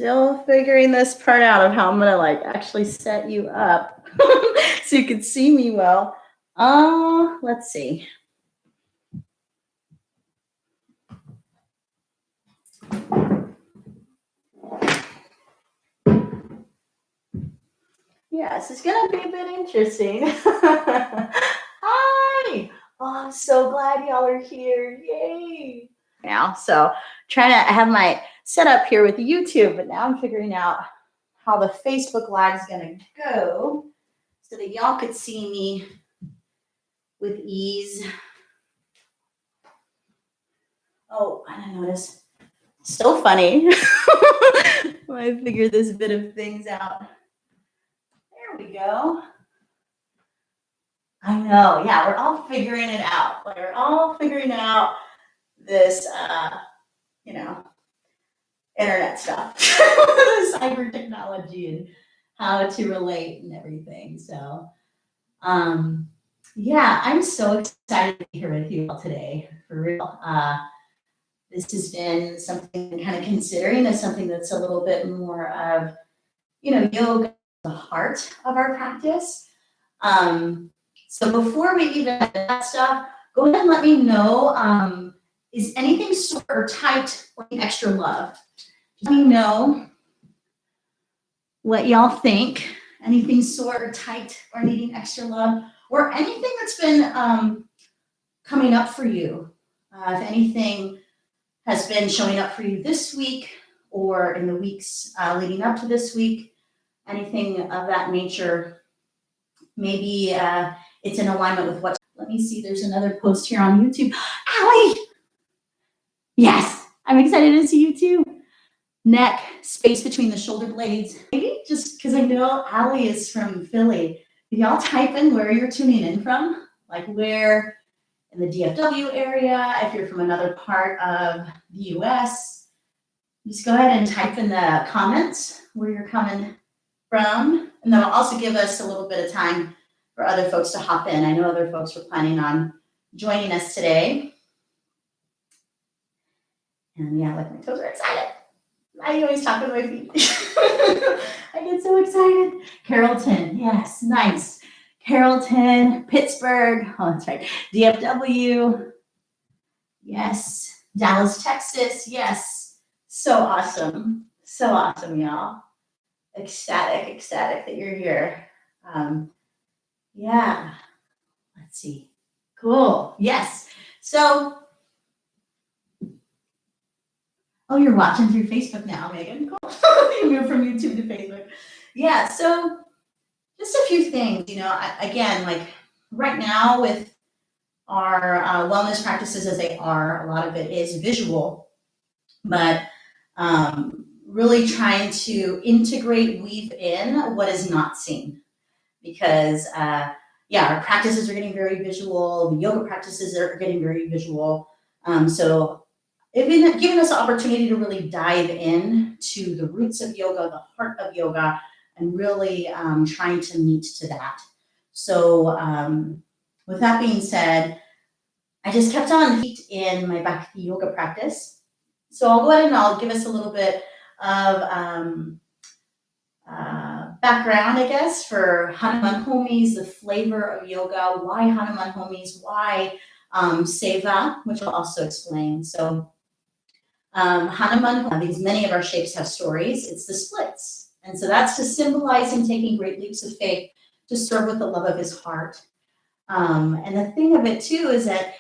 Still figuring this part out of how I'm gonna like actually set you up so you can see me well. Let's see. Yes, it's gonna be a bit interesting. Hi. Oh, I'm so glad y'all are here. Yay. Now, so trying to have my setup here with YouTube, but now I'm figuring out how the Facebook Live is gonna go so that y'all could see me with ease. Oh, I didn't notice. So funny. I figured this bit of things out. There we go. I know. Yeah, we're all figuring it out. Like, we're all figuring out this, you know, internet stuff, cyber technology, and how to relate and everything. So, yeah, I'm so excited to be here with you all today, for real. This has been something I'm kind of considering as something that's a little bit more of, yoga, the heart of our practice. So before we even get that stuff, go ahead and let me know, is anything sore or tight or extra love? Let me know what y'all think. Anything sore or tight or needing extra love, or anything that's been coming up for you. If anything has been showing up for you this week or in the weeks leading up to this week, anything of that nature. Maybe it's in alignment with what. Let me see, there's another post here on YouTube. Allie! Yes, I'm excited to see you too. Neck, space between the shoulder blades. Maybe just because I know Allie is from Philly. Can y'all type in where you're tuning in from? Like where in the DFW area, if you're from another part of the US, just go ahead and type in the comments where you're coming from. And that'll also give us a little bit of time for other folks to hop in. I know other folks were planning on joining us today. And yeah, like my toes are excited. I always talk with my feet. I get so excited. Carrollton, yes, nice. Carrollton, Pittsburgh, oh, that's right. DFW, yes. Dallas, Texas, yes. So awesome, y'all. Ecstatic that you're here. Yeah, let's see. Cool, yes. So, oh, you're watching through Facebook now, Megan. Cool. You moved from YouTube to Facebook. Yeah, so just a few things, again, like right now with our wellness practices as they are, a lot of it is visual, but really trying to integrate, weave in what is not seen. Because, our practices are getting very visual, the yoga practices are getting very visual. So it's given us the opportunity to really dive in to the roots of yoga, the heart of yoga, and really trying to meet to that. So with that being said, I just kept on heat in my Bhakti yoga practice. So I'll go ahead and I'll give us a little bit of background, I guess, for Hanuman Homies, the flavor of yoga, why Hanuman Homies, why Seva, which I'll also explain. So Hanuman, many of our shapes have stories. It's the splits. And so that's to symbolize him taking great leaps of faith to serve with the love of his heart. And the thing of it too is that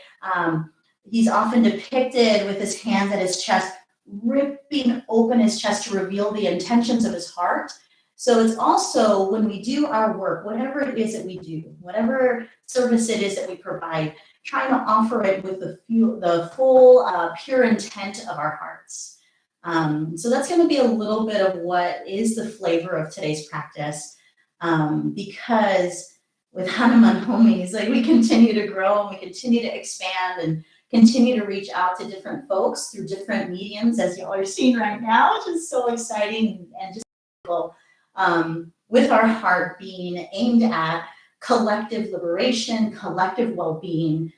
he's often depicted with his hands at his chest, ripping open his chest to reveal the intentions of his heart. So it's also when we do our work, whatever it is that we do, whatever service it is that we provide, trying to offer it with the full pure intent of our hearts. So that's going to be a little bit of what is the flavor of today's practice, because with Hanuman Homies, like we continue to grow and we continue to expand and continue to reach out to different folks through different mediums, as y'all are seeing right now, which is so exciting and just cool. With our heart being aimed at collective liberation, collective well-being.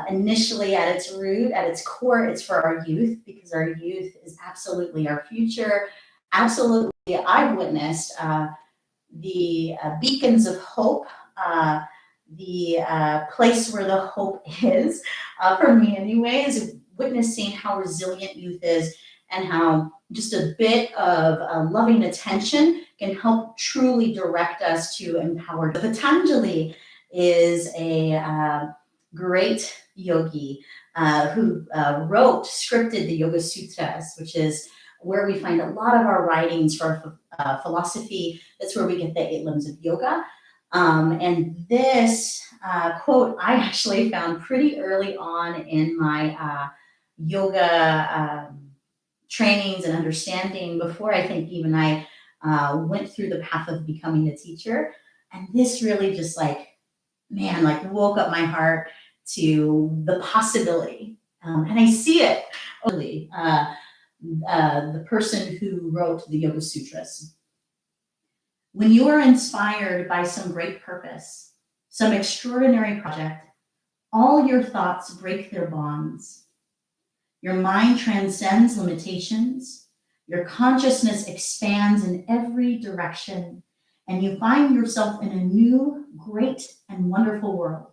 Initially at its root, at its core, it's for our youth, because our youth is absolutely our future, absolutely, I've witnessed the beacons of hope, the place where the hope is, for me anyways, witnessing how resilient youth is and how just a bit of loving attention can help truly direct us to empower. Patanjali is a great yogi who scripted the Yoga Sutras, which is where we find a lot of our writings for philosophy. That's where we get the eight limbs of yoga. And this quote I actually found pretty early on in my yoga trainings and understanding before I think even I went through the path of becoming a teacher. And this really just like, man, like woke up my heart to the possibility. And I see it really. The person who wrote the Yoga Sutras. When you are inspired by some great purpose, some extraordinary project, all your thoughts break their bonds. Your mind transcends limitations. Your consciousness expands in every direction, and you find yourself in a new, great, and wonderful world.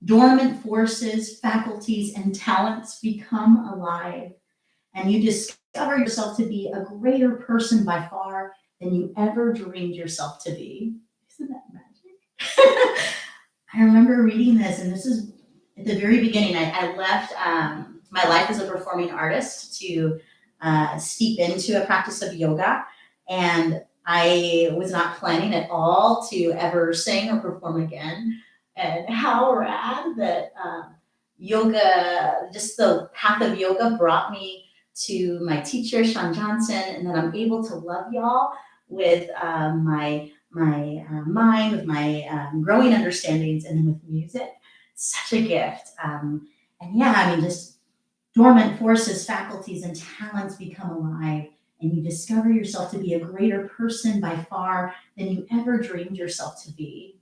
Dormant forces, faculties, and talents become alive, and you discover yourself to be a greater person by far than you ever dreamed yourself to be. Isn't that magic? I remember reading this, and this is at the very beginning. I left my life as a performing artist to steep into a practice of yoga, and I was not planning at all to ever sing or perform again. And how rad that yoga, just the path of yoga brought me to my teacher, Sean Johnson, and then I'm able to love y'all with my mind, with my growing understandings, and then with music. Such a gift. And yeah, I mean, just dormant forces, faculties, and talents become alive, and you discover yourself to be a greater person by far than you ever dreamed yourself to be.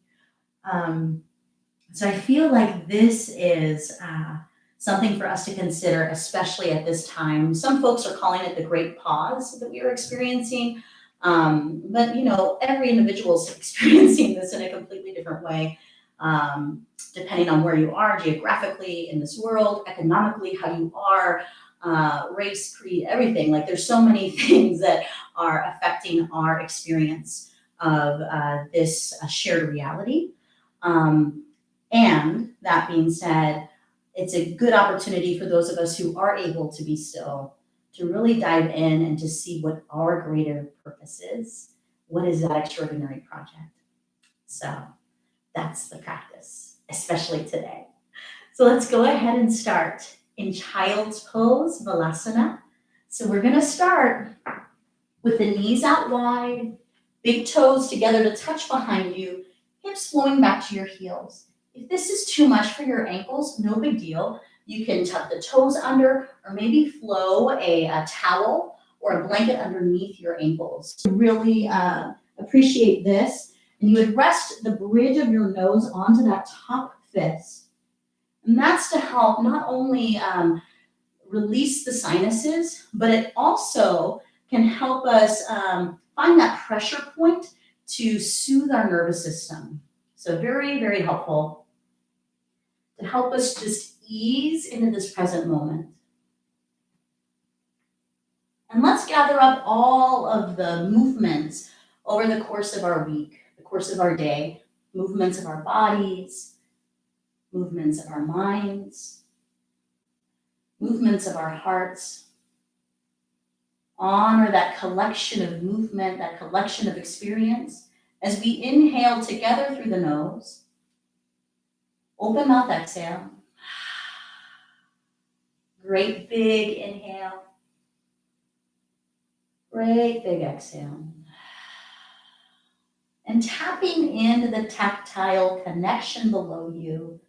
So I feel like this is something for us to consider, especially at this time. Some folks are calling it the great pause that we are experiencing. But you know, every individual is experiencing this in a completely different way, depending on where you are geographically in this world, economically, how you are, race, creed, everything. Like there's so many things that are affecting our experience of this shared reality. And that being said, it's a good opportunity for those of us who are able to be still to really dive in and to see what our greater purpose is. What is that extraordinary project? So that's the practice, especially today. So let's go ahead and start in child's pose, Balasana. So we're going to start with the knees out wide, big toes together to touch behind you, hips flowing back to your heels. If this is too much for your ankles, no big deal. You can tuck the toes under or maybe flow a towel or a blanket underneath your ankles. Really appreciate this. And you would rest the bridge of your nose onto that top fist. And that's to help not only release the sinuses, but it also can help us find that pressure point to soothe our nervous system. So very, very helpful to help us just ease into this present moment. And let's gather up all of the movements over the course of our week, the course of our day, movements of our bodies, movements of our minds, movements of our hearts. Honor that collection of movement, that collection of experience as we inhale together through the nose. Open mouth exhale. Great big inhale. Great big exhale. And tapping into the tactile connection below you.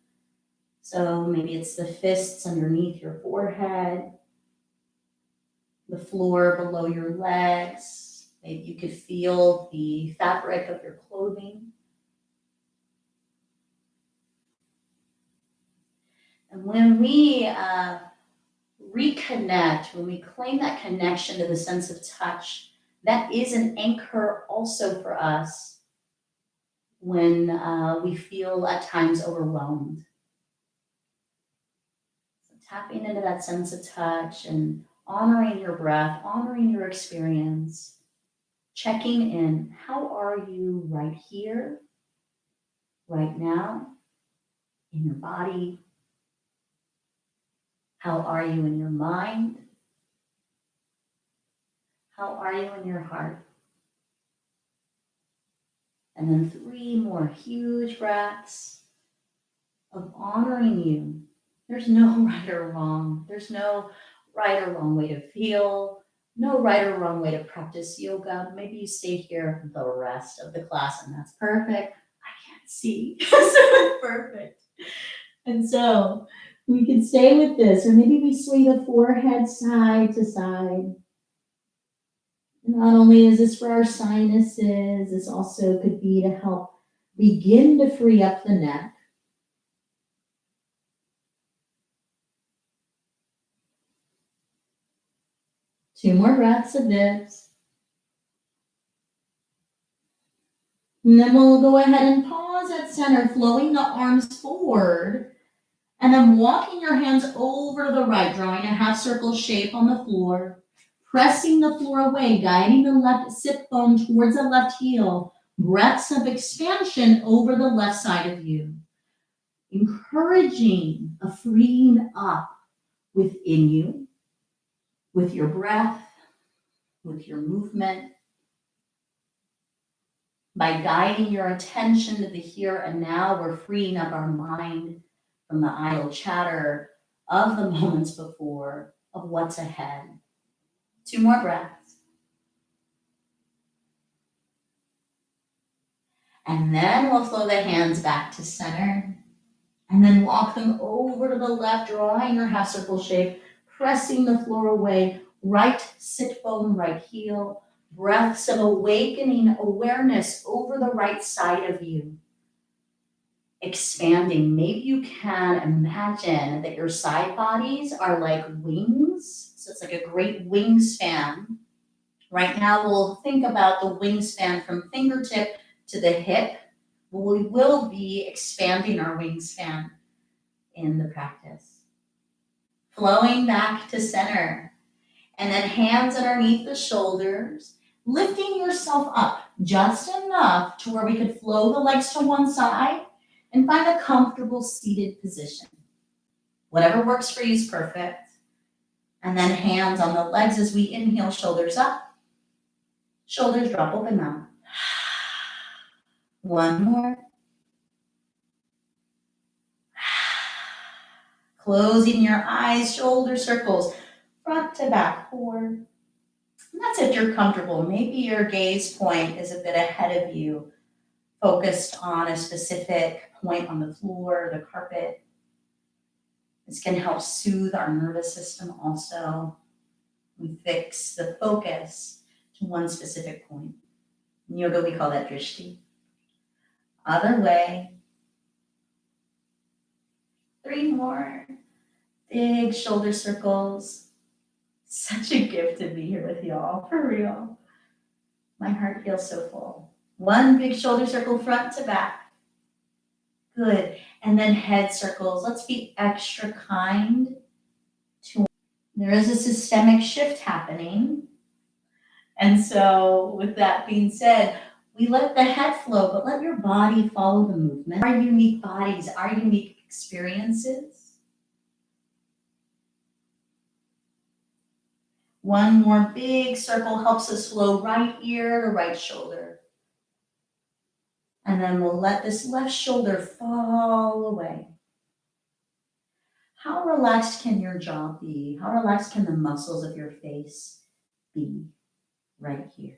So maybe it's the fists underneath your forehead, the floor below your legs. Maybe you could feel the fabric of your clothing. And when we reconnect, when we claim that connection to the sense of touch, That is an anchor also for us when we feel at times overwhelmed. So tapping into that sense of touch and honoring your breath, honoring your experience, checking in. How are you right here, right now, in your body? How are you in your mind? How are you in your heart? And then 3 more huge breaths of honoring you. There's no right or wrong. There's no right or wrong way to feel, no right or wrong way to practice yoga. Maybe you stay here the rest of the class and that's perfect. I can't see. So it's perfect. And so we can stay with this, or maybe we sway the forehead side to side. Not only is this for our sinuses, this also could be to help begin to free up the neck. 2 more breaths of this. And then we'll go ahead and pause at center, flowing the arms forward, and then walking your hands over the right, drawing a half circle shape on the floor, pressing the floor away, guiding the left sit bone towards the left heel, breaths of expansion over the left side of you, encouraging a freeing up within you, with your breath, with your movement, by guiding your attention to the here and now. We're freeing up our mind from the idle chatter of the moments before, of what's ahead. 2 more breaths. And then we'll flow the hands back to center. And then walk them over to the left, drawing your half circle shape, pressing the floor away, right sit bone, right heel, breaths of awakening awareness over the right side of you. Expanding. Maybe you can imagine that your side bodies are like wings. So it's like a great wingspan. Right now, we'll think about the wingspan from fingertip to the hip. We will be expanding our wingspan in the practice. Flowing back to center. And then hands underneath the shoulders, lifting yourself up just enough to where we could flow the legs to one side and find a comfortable seated position. Whatever works for you is perfect. And then hands on the legs as we inhale, shoulders up. Shoulders drop, open mouth. One more. Closing your eyes, shoulder circles, front to back, forward. And that's if you're comfortable. Maybe your gaze point is a bit ahead of you, focused on a specific point on the floor, the carpet. This can help soothe our nervous system also. We fix the focus to one specific point. In yoga, we call that drishti. Other way. 3 more. Big shoulder circles. Such a gift to be here with y'all, for real. My heart feels so full. 1 big shoulder circle, front to back. Good. And then head circles. Let's be extra kind to. There is a systemic shift happening. And so, with that being said, we let the head flow, but let your body follow the movement. Our unique bodies, our unique experiences. 1 more big circle helps us flow right ear to right shoulder. And then we'll let this left shoulder fall away. How relaxed can your jaw be? How relaxed can the muscles of your face be right here?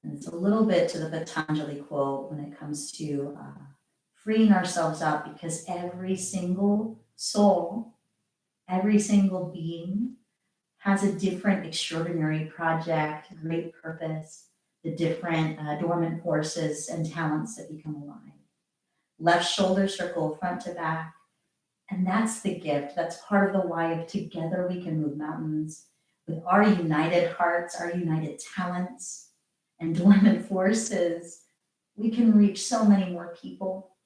And it's a little bit to the Patanjali quote when it comes to freeing ourselves up, because every single soul, every single being has a different extraordinary project, great purpose, the different dormant forces and talents that become alive. Left shoulder circle, front to back. And that's the gift. That's part of the why of together we can move mountains With our united hearts, our united talents, and dormant forces, we can reach so many more people,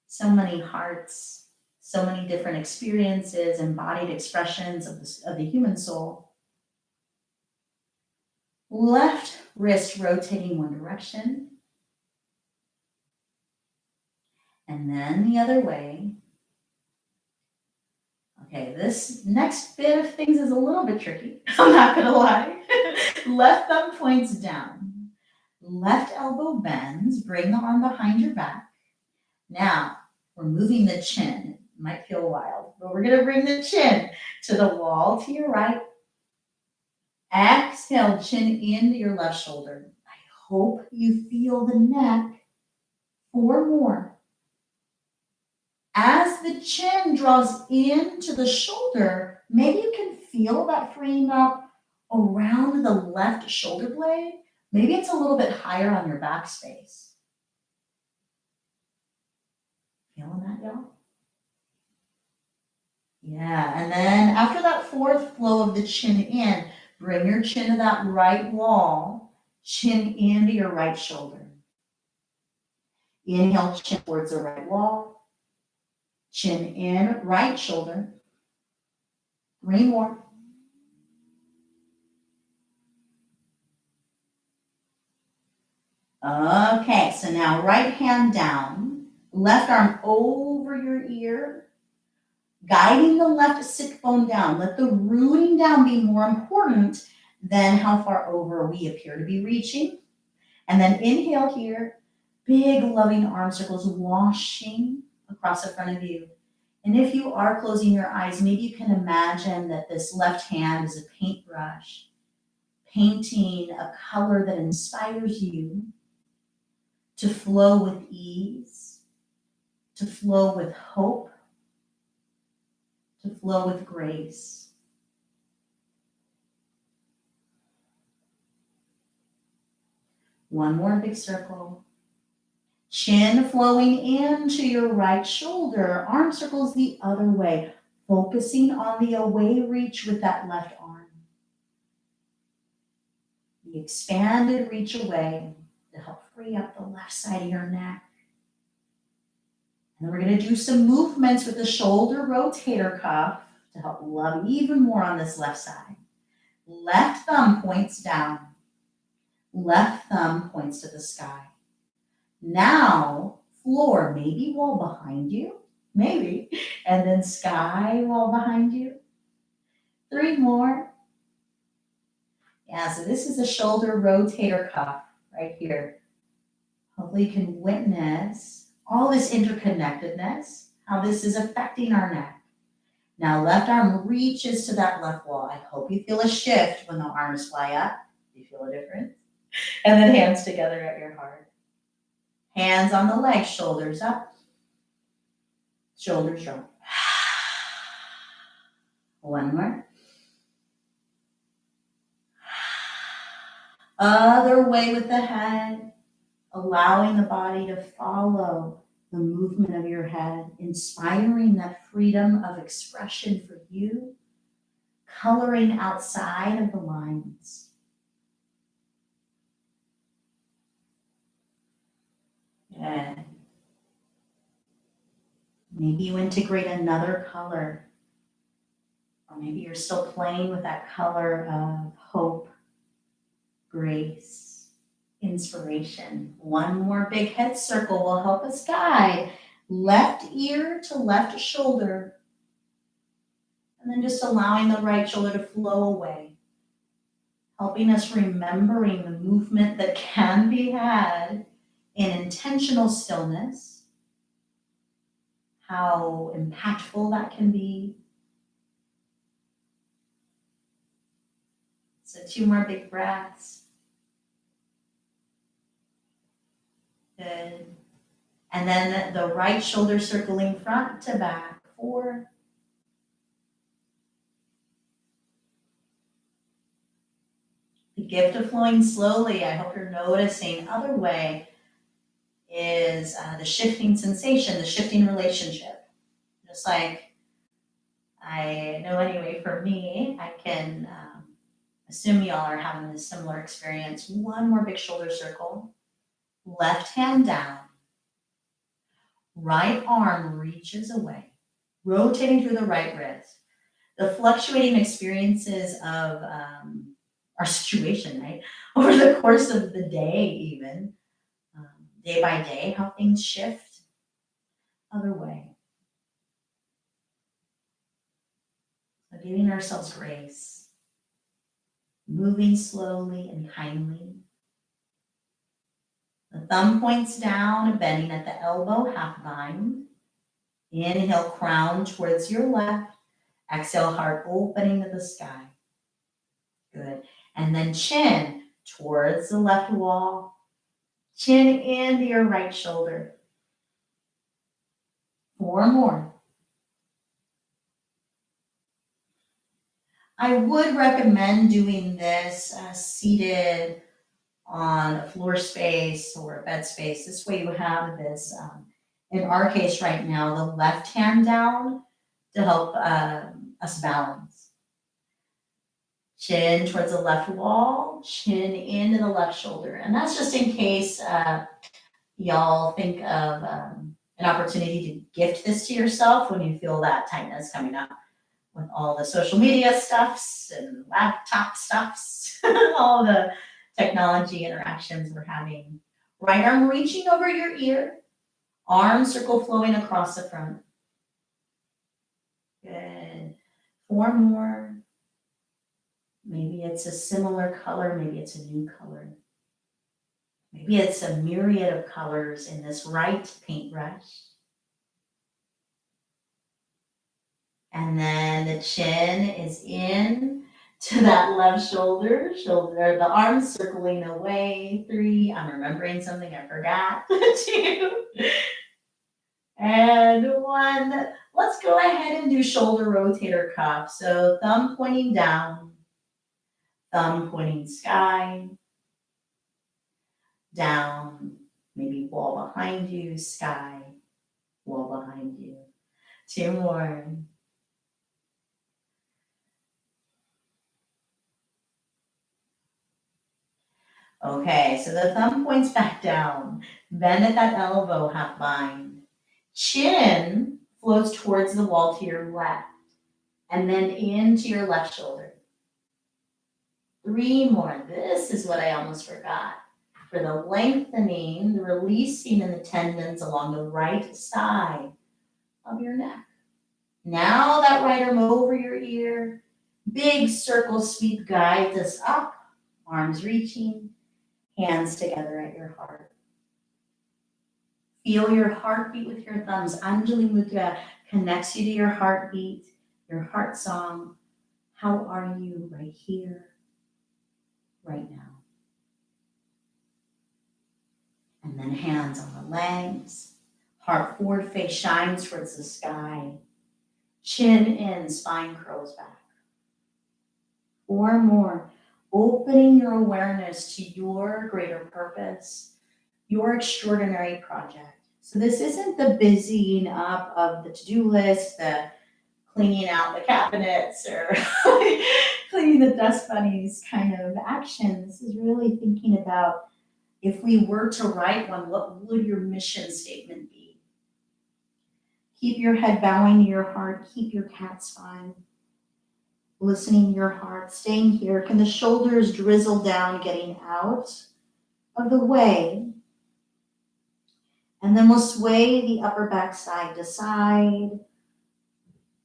so many hearts, so many different experiences, embodied expressions of the human soul. Left wrist rotating one direction, and then the other way. Okay, this next bit of things is a little bit tricky. I'm not gonna lie. Left thumb points down. Left elbow bends. Bring the arm behind your back. Now, we're moving the chin. It might feel wild, but we're gonna bring the chin to the wall to your right. Exhale, chin into your left shoulder. I hope you feel the neck. 4 more. As the chin draws into the shoulder, maybe you can feel that freeing up around the left shoulder blade. Maybe it's a little bit higher on your back space. Feeling that, y'all? Yeah, and then after that 4th flow of the chin in, bring your chin to that right wall, chin into your right shoulder. Inhale, chin towards the right wall, chin in, right shoulder. 3 more. Okay, so now right hand down, left arm over your ear, guiding the left sit bone down. Let the rooting down be more important than how far over we appear to be reaching. And then inhale here, big loving arm circles washing across the front of you. And if you are closing your eyes, maybe you can imagine that this left hand is a paintbrush, painting a color that inspires you to flow with ease, to flow with hope, to flow with grace. One more big circle. Chin flowing into your right shoulder, arm circles the other way, focusing on the away reach with that left arm. The expanded reach away to help free up the left side of your neck. And then we're going to do some movements with the shoulder rotator cuff to help love even more on this left side. Left thumb points down. Left thumb points to the sky. Now, floor, maybe wall behind you, maybe, and then sky wall behind you. 3 more. Yeah, so this is a shoulder rotator cuff right here. Hopefully you can witness all this interconnectedness, how this is affecting our neck. Now, left arm reaches to that left wall. I hope you feel a shift when the arms fly up. Do you feel a difference? And then hands together at your heart. Hands on the legs, shoulders up, shoulders drop. 1 more. Other way with the head, allowing the body to follow the movement of your head, inspiring that freedom of expression for you, coloring outside of the lines. Good. Maybe you integrate another color, or maybe you're still playing with that color of hope, grace, inspiration. 1 more big head circle will help us guide left ear to left shoulder, and then just allowing the right shoulder to flow away, helping us remembering the movement that can be had in intentional stillness, how impactful that can be. So 2 more big breaths. Good. And then the right shoulder circling front to back. 4. The gift of flowing slowly, I hope you're noticing. Other way is the shifting sensation, the shifting relationship. Just like I know anyway, for me, I can assume y'all are having a similar experience. One more big shoulder circle, left hand down, right arm reaches away, rotating through the right wrist. The fluctuating experiences of our situation, right? Over the course of the day, even day by day, how things shift. Other way. So giving ourselves grace, moving slowly and kindly. The thumb points down, bending at the elbow, half bind. Inhale, crown towards your left. Exhale, heart opening to the sky. Good. And then chin towards the left wall. Chin into your right shoulder. 4 more. I would recommend doing this seated on a floor space or a bed space. This way you have this, in our case right now, the left hand down to help us balance. Chin towards the left wall, chin into the left shoulder. And that's just in case y'all think of an opportunity to gift this to yourself when you feel that tightness coming up with all the social media stuffs and laptop stuffs, all the technology interactions we're having. Right arm reaching over your ear, arm circle flowing across the front. Good. 4 more. Maybe it's a similar color, maybe it's a new color. Maybe it's a myriad of colors in this right paintbrush. And then the chin is in to that left shoulder, the arms circling away. 3, I'm remembering something I forgot. 2, and 1. Let's go ahead and do shoulder rotator cuff. So thumb pointing down, thumb pointing sky, down, maybe wall behind you, sky, wall behind you. 2 more. Okay, so the thumb points back down. Bend at that elbow, half bind. Chin floats towards the wall to your left, and then into your left shoulder. 3 more. This is what I almost forgot. For the lengthening, the releasing in the tendons along the right side of your neck. Now that right arm over your ear. Big circle sweep guides us up, arms reaching, hands together at your heart. Feel your heartbeat with your thumbs. Anjali Mudra connects you to your heartbeat, your heart song. How are you right here, right now? And then hands on the legs. Heart forward, face shines towards the sky. Chin in, spine curls back. 4 more. Opening your awareness to your greater purpose, your extraordinary project. So this isn't the busying up of the to-do list, the cleaning out the cabinets or cleaning the dust bunnies kind of action. This is really thinking about, if we were to write one, what would your mission statement be? Keep your head bowing to your heart, keep your cat spine. Listening to your heart, staying here. Can the shoulders drizzle down, getting out of the way? And then we'll sway the upper back side to side,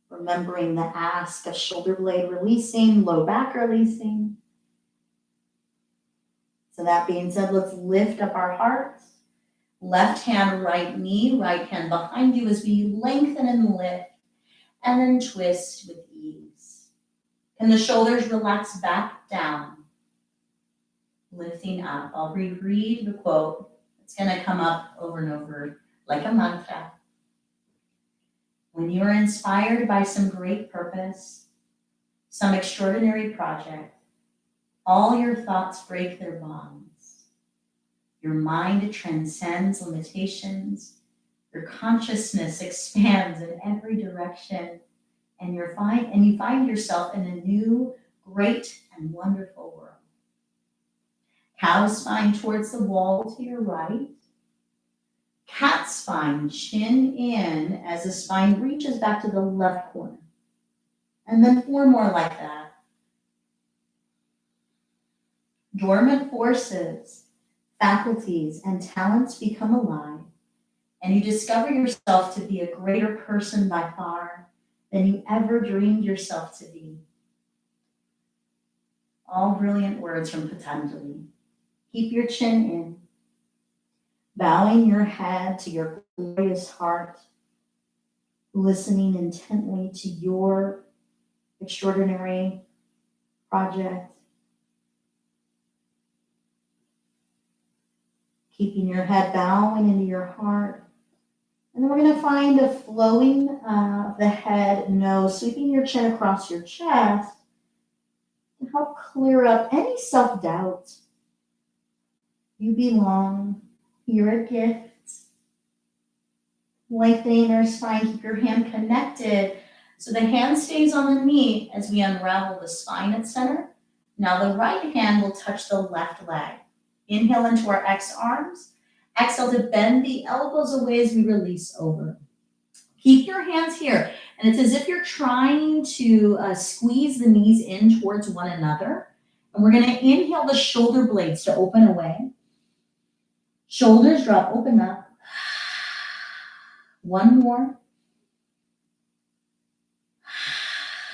remembering the ask of shoulder blade releasing, low back releasing. So that being said, let's lift up our hearts. Left hand, right knee, right hand behind you as we lengthen and lift, and then twist with ease. Can the shoulders relax back down? Lifting up. I'll reread the quote. It's going to come up over and over like a mantra. When you are inspired by some great purpose, some extraordinary project, all your thoughts break their bonds. Your mind transcends limitations. Your consciousness expands in every direction, and you find yourself in a new, great, and wonderful world. Cow spine towards the wall to your right. Cat spine, chin in as the spine reaches back to the left corner. And then 4 more like that. Dormant forces, faculties, and talents become alive, and you discover yourself to be a greater person by far than you ever dreamed yourself to be. All brilliant words from Patanjali. Keep your chin in, bowing your head to your glorious heart, listening intently to your extraordinary project, keeping your head bowing into your heart. And then we're going to find a flowing of the head, nose, sweeping your chin across your chest to help clear up any self-doubt. You belong. You're a gift. Lengthening our spine, keep your hand connected so the hand stays on the knee as we unravel the spine at center. Now the right hand will touch the left leg. Inhale into our X arms. Exhale to bend the elbows away as we release over. Keep your hands here, and it's as if you're trying to squeeze the knees in towards one another. And we're going to inhale the shoulder blades to open away. Shoulders drop, open up. One more.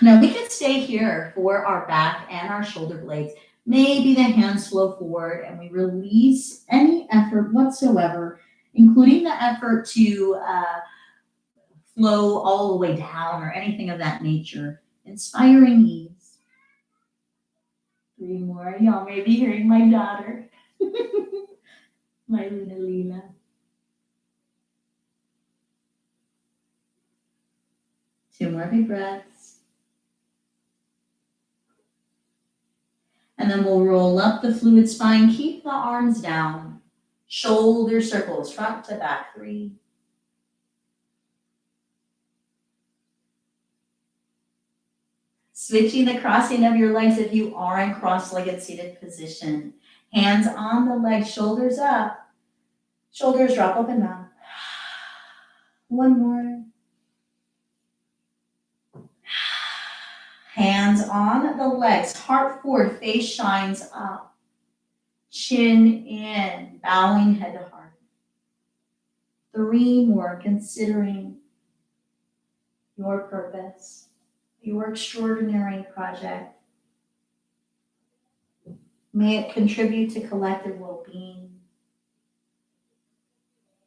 Now we could stay here for our back and our shoulder blades. Maybe the hands flow forward and we release any effort whatsoever, including the effort to flow all the way down or anything of that nature. Inspiring ease. 3 more. Y'all may be hearing my daughter, my Luna Lila. Two more big breaths. And then we'll roll up the fluid spine. Keep the arms down. Shoulder circles, front to back. 3. Switching the crossing of your legs if you are in cross-legged seated position. Hands on the legs, shoulders up. Shoulders drop, open up. 1 more. Hands on the legs, heart forward, face shines up. Chin in, bowing head to heart. 3 more, considering your purpose, your extraordinary project. May it contribute to collective well-being.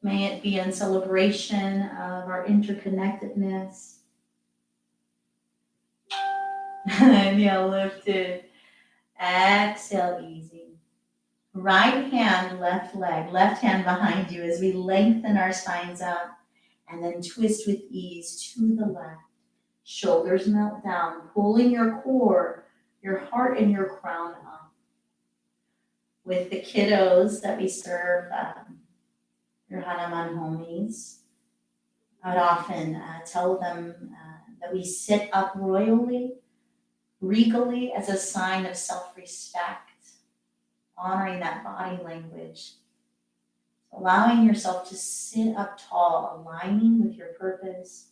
May it be in celebration of our interconnectedness. Inhale, lifted. Exhale, easy. Right hand, left leg, left hand behind you as we lengthen our spines up and then twist with ease to the left. Shoulders melt down, pulling your core, your heart, and your crown up. With the kiddos that we serve, your Hanuman homies, I would often tell them that we sit up royally, regally as a sign of self-respect, honoring that body language, allowing yourself to sit up tall, aligning with your purpose,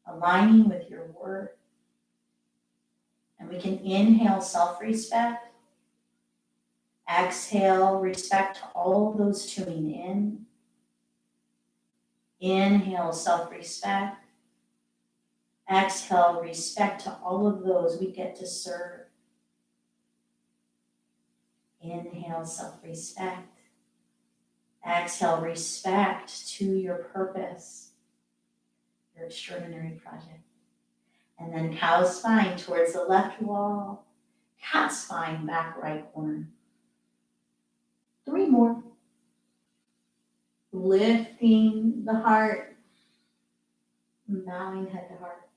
aligning with your worth. And we can inhale self-respect, exhale respect to all of those tuning in. Inhale self-respect, exhale respect to all of those we get to serve. Inhale self-respect, exhale respect to your purpose, your extraordinary project. And then cow spine towards the left wall, cat spine back right corner. 3 more. Lifting the heart, bowing head to heart.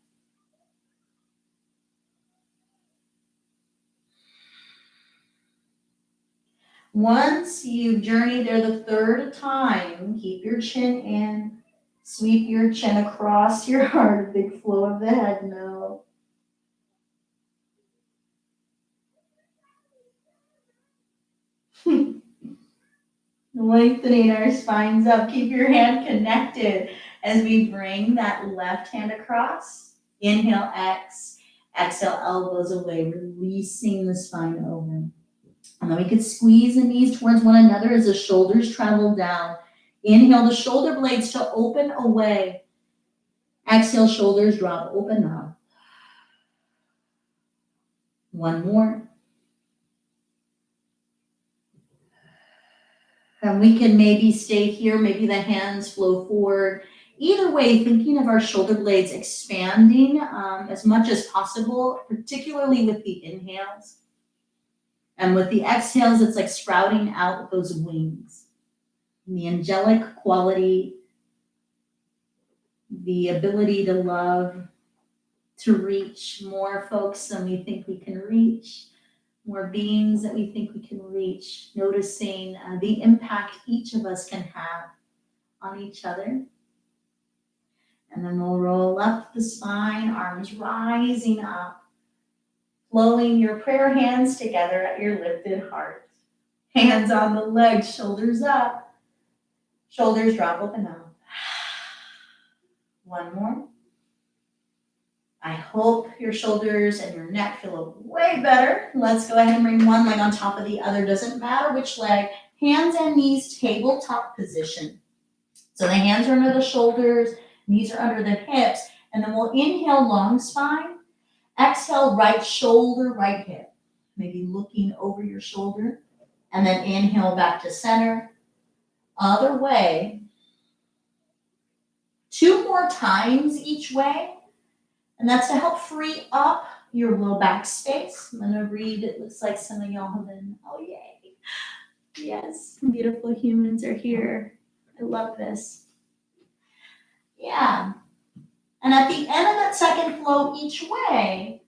Once you've journeyed there the 3rd time, keep your chin in, Sweep your chin across your heart, a big flow of the head, no. Lengthening our spines up. Keep your hand connected as we bring that left hand across. Inhale, X. Exhale, elbows away, releasing the spine over. And then we could squeeze the knees towards one another as the shoulders travel down. Inhale the shoulder blades to open away. Exhale, shoulders drop, open up. One more. And we can maybe stay here, maybe the hands flow forward. Either way, thinking of our shoulder blades expanding as much as possible, particularly with the inhales. And with the exhales, it's like sprouting out those wings. And the angelic quality, the ability to love, to reach more folks than we think we can reach, more beings that we think we can reach, noticing the impact each of us can have on each other. And then we'll roll up the spine, arms rising up, flowing your prayer hands together at your lifted heart. Hands on the legs, shoulders up, shoulders drop, open up. One more. I hope your shoulders and your neck feel way better. Let's go ahead and bring one leg on top of the other. Doesn't matter which leg. Hands and knees, tabletop position. So the hands are under the shoulders, knees are under the hips, and then we'll inhale long spine. Exhale right shoulder, right hip. Maybe looking over your shoulder. And then inhale back to center. Other way. 2 more times each way. And that's to help free up your low back space. I'm going to read, it looks like some of y'all have been, oh yay. Yes, beautiful humans are here. I love this. Yeah. And at the end of that second flow each way,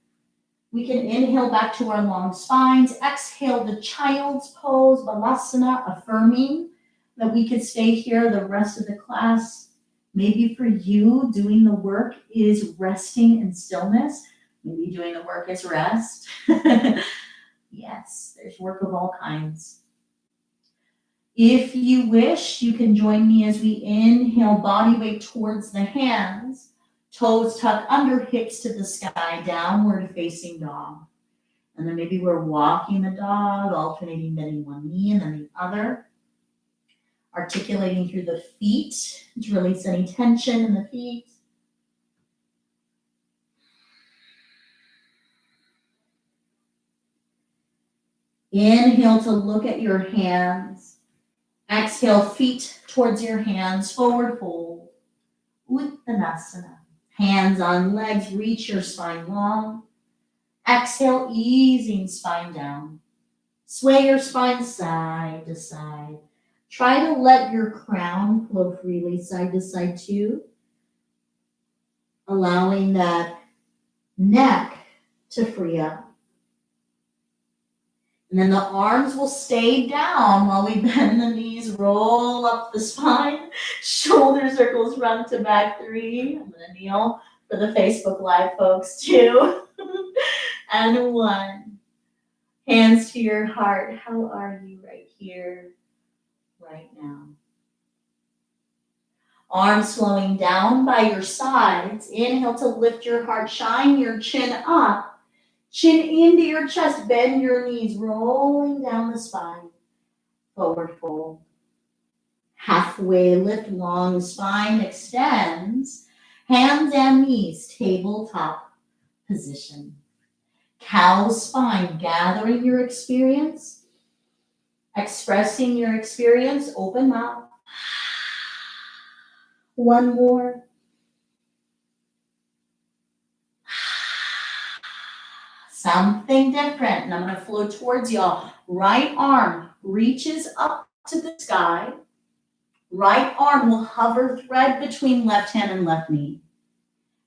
we can inhale back to our long spines. Exhale the child's pose, balasana, affirming that we could stay here the rest of the class. Maybe for you, doing the work is resting in stillness. Maybe doing the work is rest. Yes, there's work of all kinds. If you wish, you can join me as we inhale, body weight towards the hands, toes tuck under, hips to the sky, downward facing dog. And then maybe we're walking the dog, alternating bending one knee and then the other. Articulating through the feet to release any tension in the feet. Inhale to look at your hands. Exhale, feet towards your hands, forward fold. Uttanasana. Hands on legs, reach your spine long. Exhale, easing spine down. Sway your spine side to side. Try to let your crown flow freely side to side too. Allowing that neck to free up. And then the arms will stay down while we bend the knees, roll up the spine. Shoulder circles front to back 3. I'm going to kneel for the Facebook Live folks 2. And 1. Hands to your heart. How are you right here, right now? Arms flowing down by your sides. Inhale to lift your heart. Shine your chin up. Chin into your chest. Bend your knees. Rolling down the spine. Forward fold. Halfway lift. Long spine extends. Hands and knees. Tabletop position. Cow spine. Gathering your experience. Expressing your experience. Open mouth. One more. Something different. And I'm going to flow towards y'all. Right arm reaches up to the sky. Right arm will hover thread between left hand and left knee.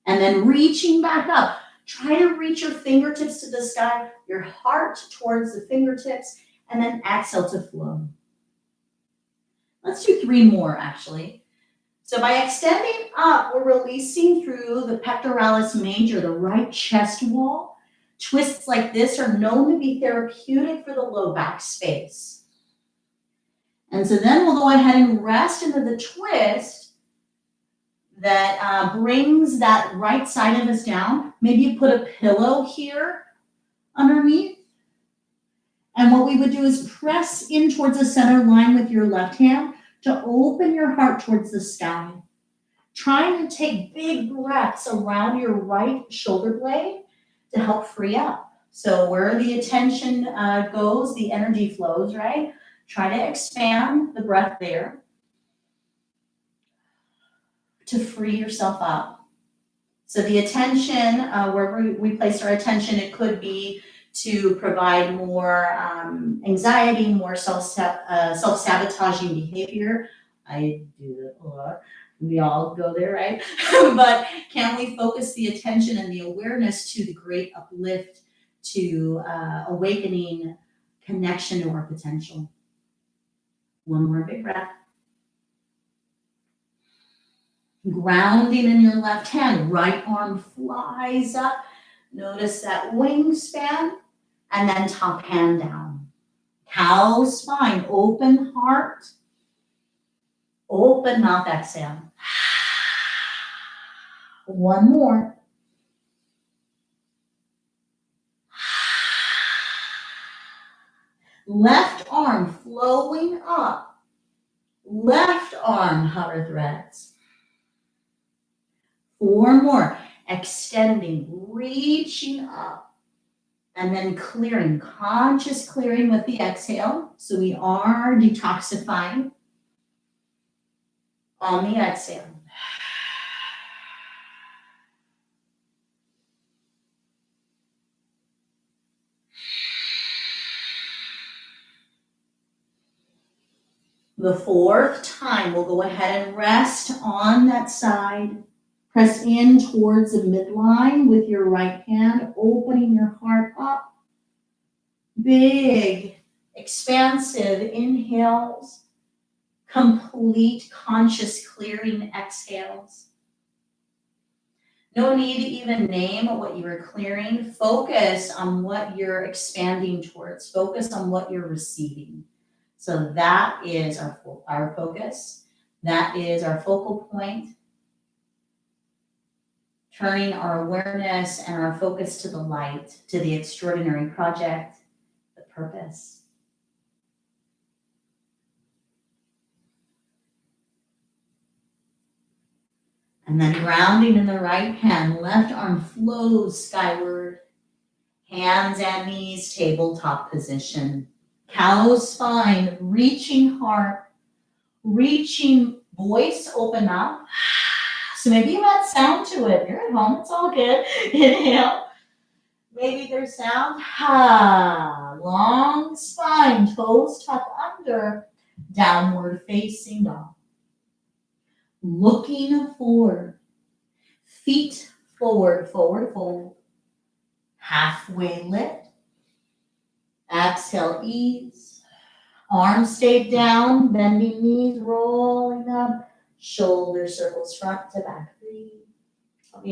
And then reaching back up. Try to reach your fingertips to the sky, your heart towards the fingertips, and then exhale to flow. Let's do 3 more, actually. So by extending up, we're releasing through the pectoralis major, the right chest wall. Twists like this are known to be therapeutic for the low back space. And so then we'll go ahead and rest into the twist that brings that right side of us down. Maybe you put a pillow here underneath. And what we would do is press in towards the center line with your left hand to open your heart towards the sky. Trying to take big breaths around your right shoulder blade to help free up. So where the attention goes, the energy flows, right? Try to expand the breath there to free yourself up. So the attention, wherever we place our attention, it could be to provide more anxiety, more self-sabotaging behavior. I do that a lot. We all go there, right? But can we focus the attention and the awareness to the great uplift, to awakening connection to our potential? One more big breath. Grounding in your left hand, right arm flies up. Notice that wingspan, and then top hand down. Cow spine, open heart, open mouth, exhale. One more. Left arm flowing up. Left arm hover threads. 4 more. Extending, reaching up. And then clearing, conscious clearing with the exhale. So we are detoxifying on the exhale. The 4th time, we'll go ahead and rest on that side. Press in towards the midline with your right hand, opening your heart up. Big, expansive inhales, complete conscious clearing exhales. No need to even name what you are clearing. Focus on what you're expanding towards. Focus on what you're receiving. So that is our focus. That is our focal point. Turning our awareness and our focus to the light, to the extraordinary project, the purpose. And then grounding in the right hand, left arm flows skyward. Hands and knees, tabletop position. Cow spine, reaching heart, reaching voice, open up. So maybe you add sound to it. You're at home, it's all good. Inhale. Maybe there's sound. Long spine, toes tuck under, downward facing dog. Looking forward. Feet forward, forward fold. Halfway lift. Exhale, ease. Arms stay down, bending knees, rolling up. Shoulder circles front to back. 3.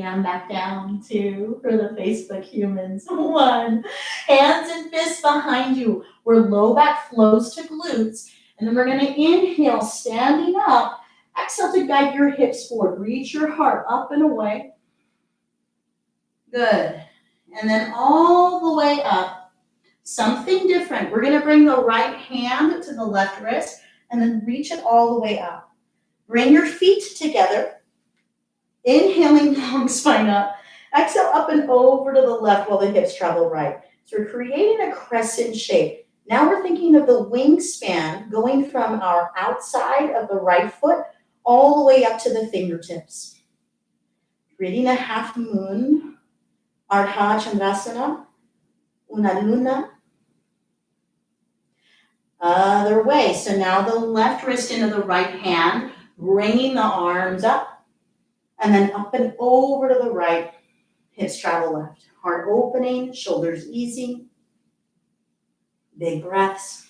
I'm back down. 2 for the Facebook humans. 1. Hands and fists behind you, where low back flows to glutes. And then we're going to inhale, standing up. Exhale to guide your hips forward. Reach your heart up and away. Good. And then all the way up. Something different. We're going to bring the right hand to the left wrist and then reach it all the way up. Bring your feet together. Inhaling, long spine up. Exhale up and over to the left while the hips travel right. So we're creating a crescent shape. Now we're thinking of the wingspan going from our outside of the right foot all the way up to the fingertips. Creating a half moon, Ardha Chandrasana, Una Luna. Other way. So now the left wrist into the right hand, bringing the arms up, and then up and over to the right. Hips travel left. Heart opening, shoulders easy. Big breaths.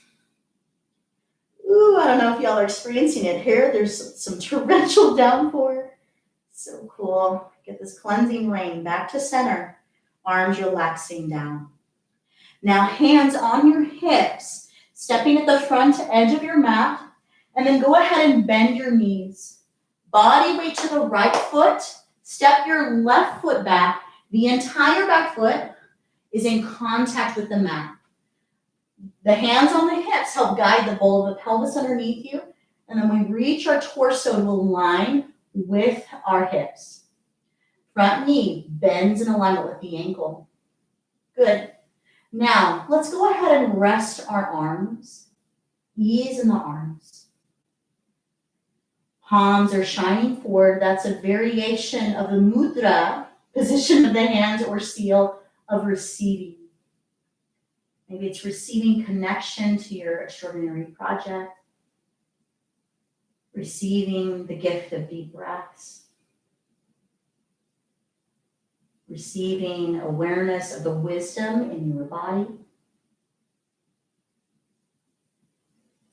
Ooh, I don't know if y'all are experiencing it here. There's some torrential downpour. So cool. Get this cleansing rain back to center. Arms relaxing down. Now hands on your hips, stepping at the front edge of your mat, and then go ahead and bend your knees. Body weight to the right foot. Step your left foot back. The entire back foot is in contact with the mat. The hands on the hips help guide the bowl of the pelvis underneath you, and then we reach our torso to align with our hips. Front knee bends in alignment with the ankle. Good. Now, let's go ahead and rest our arms. Ease in the arms. Palms are shining forward. That's a variation of the mudra, position of the hands or seal of receiving. Maybe it's receiving connection to your extraordinary project, receiving the gift of deep breaths, receiving awareness of the wisdom in your body.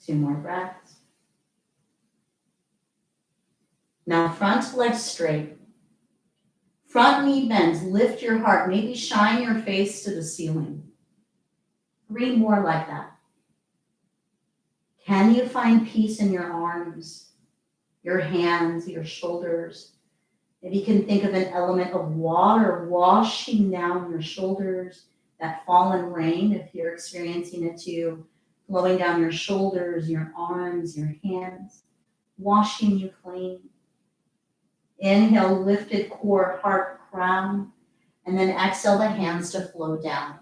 2 more breaths. Now front leg straight. Front knee bends, lift your heart, maybe shine your face to the ceiling. 3 more like that. Can you find peace in your arms, your hands, your shoulders? Maybe you can think of an element of water washing down your shoulders, that fallen rain, if you're experiencing it too, flowing down your shoulders, your arms, your hands, washing you clean. Inhale, lifted core, heart, crown, and then exhale the hands to flow down.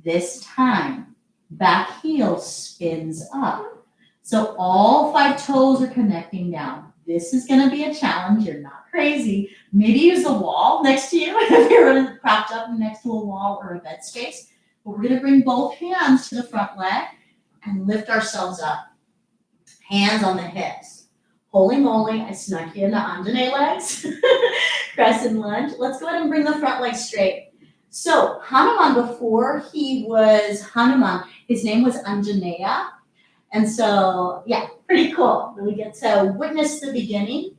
This time, back heel spins up. So all 5 toes are connecting down. This is going to be a challenge. You're not crazy. Maybe use a wall next to you if you're propped up next to a wall or a bed space. But we're going to bring both hands to the front leg and lift ourselves up. Hands on the hips. Holy moly, I snuck you into Anjane legs. Crescent lunge. Let's go ahead and bring the front leg straight. So Hanuman, before he was Hanuman, his name was Anjaneya. And so, yeah, pretty cool. We get to witness the beginning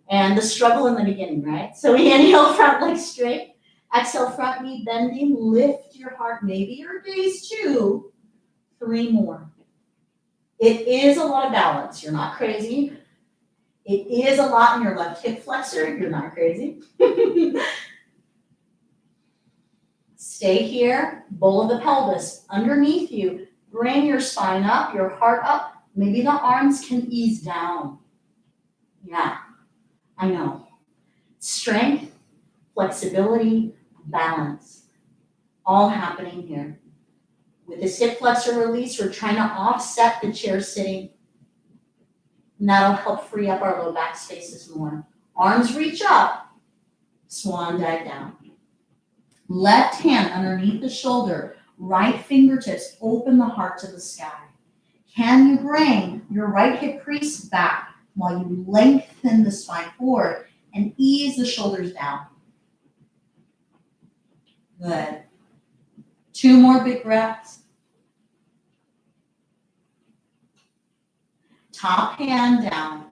and the struggle in the beginning, right? So we inhale, front leg straight. Exhale, front knee bending. Lift your heart, maybe your gaze too. 3 more. It is a lot of balance. You're not crazy. It is a lot in your left hip flexor. You're not crazy. Stay here. Bowl of the pelvis underneath you. Bring your spine up, your heart up. Maybe the arms can ease down. Yeah, I know. Strength, flexibility, balance, all happening here. With this hip flexor release, we're trying to offset the chair sitting. And that'll help free up our low back spaces more. Arms reach up, swan dive down. Left hand underneath the shoulder, right fingertips open the heart to the sky. Can you bring your right hip crease back while you lengthen the spine forward and ease the shoulders down? Good. 2 more big breaths. Top hand down.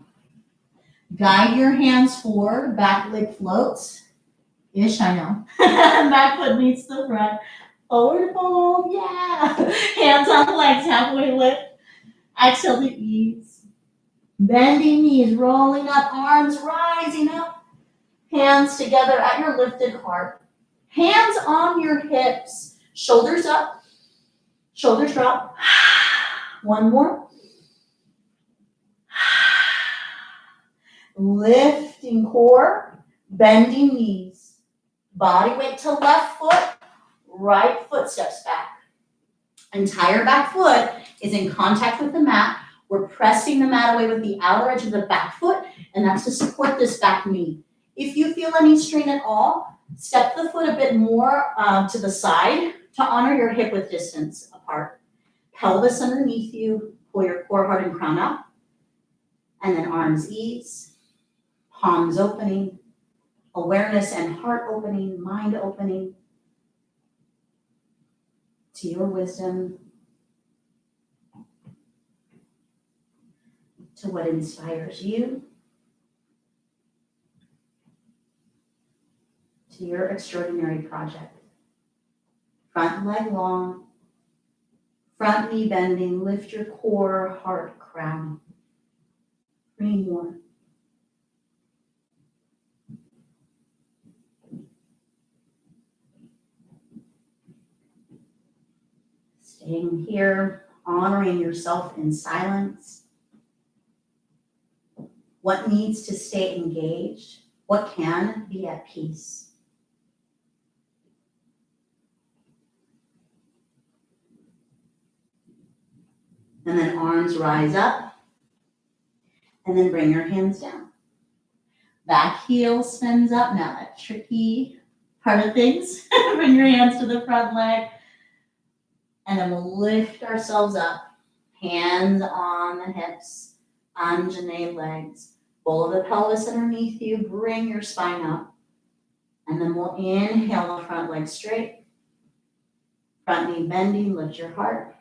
Guide your hands forward, back leg floats. Ish, I know. Back foot meets the front. Forward fold, yeah. Hands on the legs, halfway lift. Exhale to ease. Bending knees, rolling up, arms rising up. Hands together at your lifted heart. Hands on your hips. Shoulders up. Shoulders drop. 1 more. Lifting core, bending knees. Body weight to left foot, right foot steps back. Entire back foot is in contact with the mat. We're pressing the mat away with the outer edge of the back foot, and that's to support this back knee. If you feel any strain at all, step the foot a bit more to the side to honor your hip width distance apart. Pelvis underneath you, pull your core, heart, and crown up. And then arms ease. Palms opening, awareness and heart opening, mind opening to your wisdom. to what inspires you, to your extraordinary project. Front leg long, front knee bending, lift your core, heart, crown. 3 more. Staying here, honoring yourself in silence. What needs to stay engaged? What can be at peace? And then arms rise up. And then bring your hands down. Back heel spins up. Now that tricky part of things. Bring your hands to the front leg. And then we'll lift ourselves up. Hands on the hips. Anjane legs. Bowl of the pelvis underneath you. Bring your spine up. And then we'll inhale the front leg straight. Front knee bending. Lift your heart.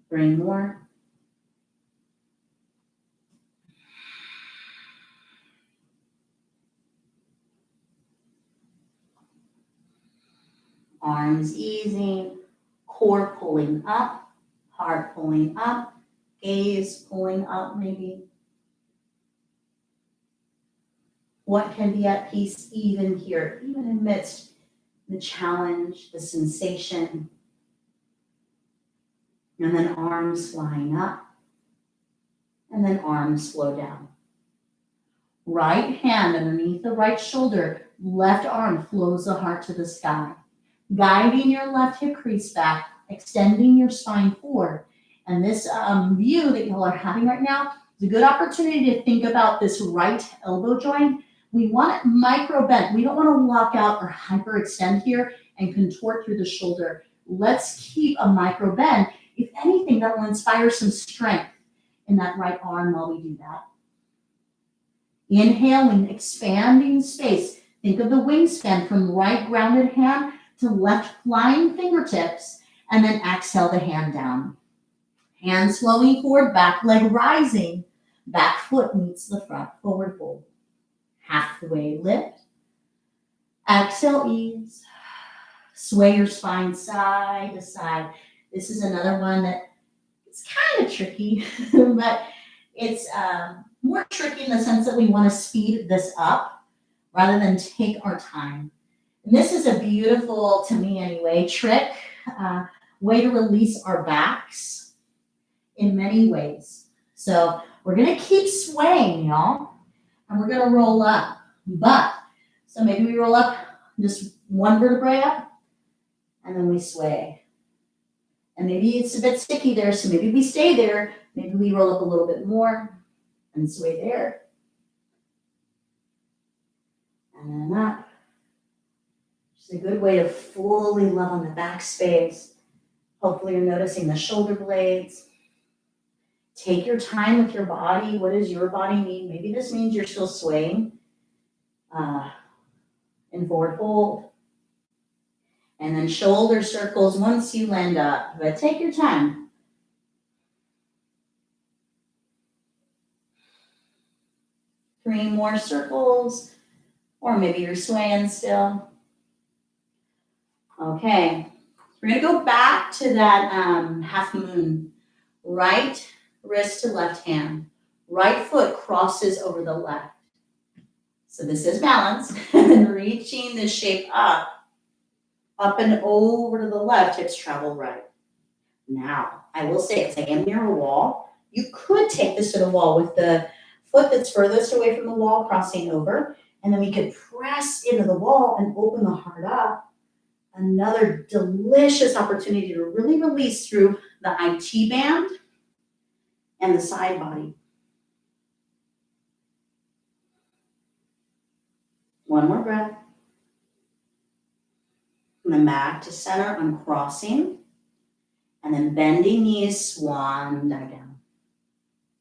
Bring more. Arms easing, core pulling up, heart pulling up, gaze pulling up maybe. What can be at peace even here, even amidst the challenge, the sensation. And then arms flying up, and then arms flow down. Right hand underneath the right shoulder, left arm flows the heart to the sky. Guiding your left hip crease back, extending your spine forward. And this view that y'all are having right now is a good opportunity to think about this right elbow joint. We want it micro bent. We don't want to lock out or hyperextend here and contort through the shoulder. Let's keep a micro bend. If anything, that will inspire some strength in that right arm while we do that. Inhaling, expanding space. Think of the wingspan from right grounded hand to left flying fingertips, and then exhale the hand down. Hands flowing forward, back leg rising, back foot meets the front, forward fold. Halfway lift. Exhale, ease. Sway your spine side to side. This is another one that it's kind of tricky, but it's more tricky in the sense that we want to speed this up rather than take our time. And this is a beautiful, to me anyway, trick, way to release our backs in many ways. So we're going to keep swaying, y'all, and we're going to roll up. So maybe we roll up just one vertebrae up, and then we sway. And maybe it's a bit sticky there, so maybe we stay there. Maybe we roll up a little bit more and sway there. And then up. It's a good way to fully love on the back space. Hopefully you're noticing the shoulder blades. Take your time with your body. What does your body need? Maybe this means you're still swaying in forward fold. And then shoulder circles once you land up. But take your time. Three more circles. Or maybe you're swaying still. Okay. We're going to go back to that half moon. Right wrist to left hand. Right foot crosses over the left. So this is balance. And reaching the shape up and over to the left, hips travel right. Now, I will say, because I am near a wall, you could take this to the wall with the foot that's furthest away from the wall crossing over, and then we could press into the wall and open the heart up. Another delicious opportunity to really release through the IT band and the side body. One more breath. And then back to center, I'm crossing. And then bending knees, swan dive down.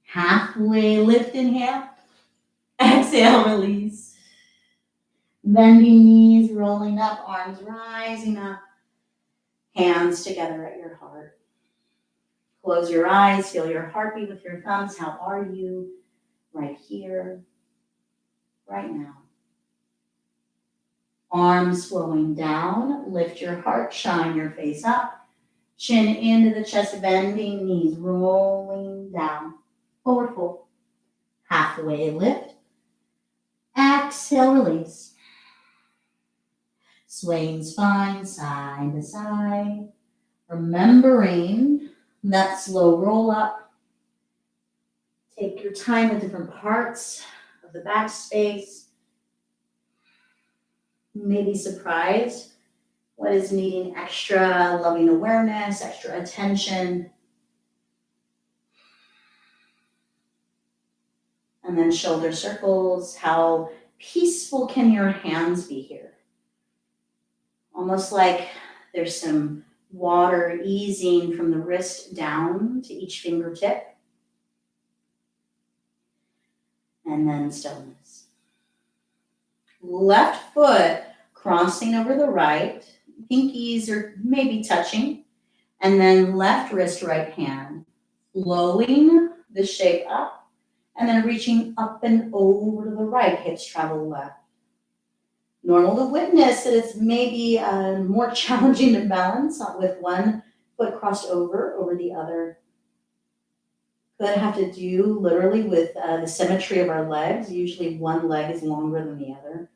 Halfway lift, inhale. Exhale, release. Bending knees, rolling up, arms rising up. Hands together at your heart. Close your eyes, feel your heartbeat with your thumbs. How are you right here, right now? Arms flowing down, lift your heart, shine your face up. Chin into the chest, bending knees, rolling down. Forward fold. Halfway lift. Exhale, release. Swaying spine side to side. Remembering that slow roll up. Take your time with different parts of the back space. You may be surprised what is needing extra loving awareness, extra attention. And then shoulder circles. How peaceful can your hands be here? Almost like there's some water easing from the wrist down to each fingertip. And then stillness. Left foot crossing over the right. Pinkies are maybe touching. And then left wrist, right hand. Flowing the shape up. And then reaching up and over to the right. Hips travel left. Normal to witness that it's maybe more challenging to balance with one foot crossed over the other. Could have to do literally with the symmetry of our legs. Usually one leg is longer than the other.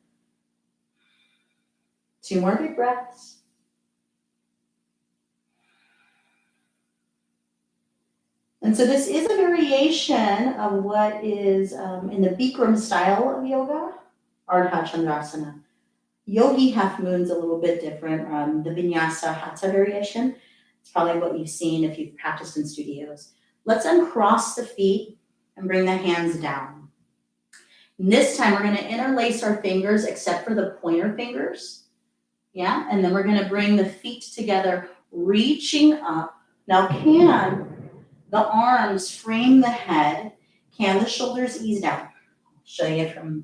2 more big breaths. And so this is a variation of what is in the Bikram style of yoga, Ardha Chandrasana. Yogi half moon's a little bit different. The Vinyasa Hatha variation. It's probably what you've seen if you've practiced in studios. Let's uncross the feet and bring the hands down. And this time we're going to interlace our fingers except for the pointer fingers. Yeah, and then we're going to bring the feet together, reaching up. Now can the arms frame the head? Can the shoulders ease down? I'll show you from